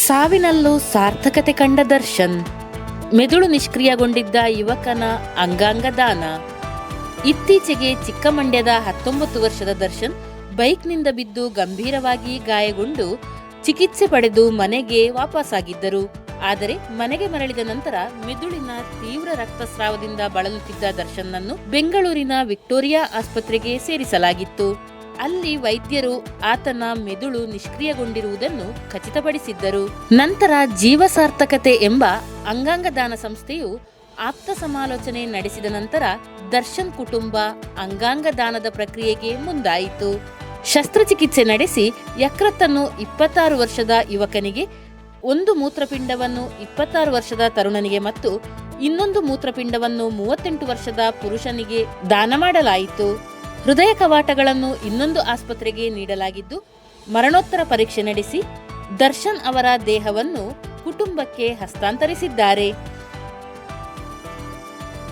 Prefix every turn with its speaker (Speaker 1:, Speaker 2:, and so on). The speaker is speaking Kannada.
Speaker 1: ಸಾವಿನಲ್ಲೂ ಸಾರ್ಥಕತೆ ಕಂಡ ದರ್ಶನ್. ಮೆದುಳು ನಿಷ್ಕ್ರಿಯಗೊಂಡಿದ್ದ ಯುವಕನ ಅಂಗಾಂಗ ದಾನ. ಇತ್ತೀಚೆಗೆ ಚಿಕ್ಕಮಂಡ್ಯದ 19 ವರ್ಷದ ದರ್ಶನ್ ಬೈಕ್ನಿಂದ ಬಿದ್ದು ಗಂಭೀರವಾಗಿ ಗಾಯಗೊಂಡು ಚಿಕಿತ್ಸೆ ಪಡೆದು ಮನೆಗೆ ವಾಪಸ್ಸಾಗಿದ್ದರು. ಆದರೆ ಮನೆಗೆ ಮರಳಿದ ನಂತರ ಮೆದುಳಿನ ತೀವ್ರ ರಕ್ತಸ್ರಾವದಿಂದ ಬಳಲುತ್ತಿದ್ದ ದರ್ಶನ್ನನ್ನು ಬೆಂಗಳೂರಿನ ವಿಕ್ಟೋರಿಯಾ ಆಸ್ಪತ್ರೆಗೆ ಸೇರಿಸಲಾಗಿತ್ತು. ಅಲ್ಲಿ ವೈದ್ಯರು ಆತನ ಮೆದುಳು ನಿಷ್ಕ್ರಿಯಗೊಂಡಿರುವುದನ್ನು ಖಚಿತಪಡಿಸಿದ್ದರು. ನಂತರ ಜೀವ ಸಾರ್ಥಕತೆ ಎಂಬ ಅಂಗಾಂಗ ದಾನ ಸಂಸ್ಥೆಯು ಆಪ್ತ ಸಮಾಲೋಚನೆ ನಡೆಸಿದ ನಂತರ ದರ್ಶನ್ ಕುಟುಂಬ ಅಂಗಾಂಗ ದಾನದ ಪ್ರಕ್ರಿಯೆಗೆ ಮುಂದಾಯಿತು. ಶಸ್ತ್ರಚಿಕಿತ್ಸೆ ನಡೆಸಿ ಯಕೃತ್ತನ್ನು 26 ವರ್ಷದ ಯುವಕನಿಗೆ, ಒಂದು ಮೂತ್ರಪಿಂಡವನ್ನು 26 ವರ್ಷದ ತರುಣನಿಗೆ ಮತ್ತು ಇನ್ನೊಂದು ಮೂತ್ರಪಿಂಡವನ್ನು 38 ವರ್ಷದ ಪುರುಷನಿಗೆ ದಾನ ಮಾಡಲಾಯಿತು. ಹೃದಯ ಕವಾಟಗಳನ್ನು ಇನ್ನೊಂದು ಆಸ್ಪತ್ರೆಗೆ ನೀಡಲಾಗಿದ್ದು, ಮರಣೋತ್ತರ ಪರೀಕ್ಷೆ ನಡೆಸಿ ದರ್ಶನ್ ಅವರ ದೇಹವನ್ನು ಕುಟುಂಬಕ್ಕೆ ಹಸ್ತಾಂತರಿಸಿದ್ದಾರೆ.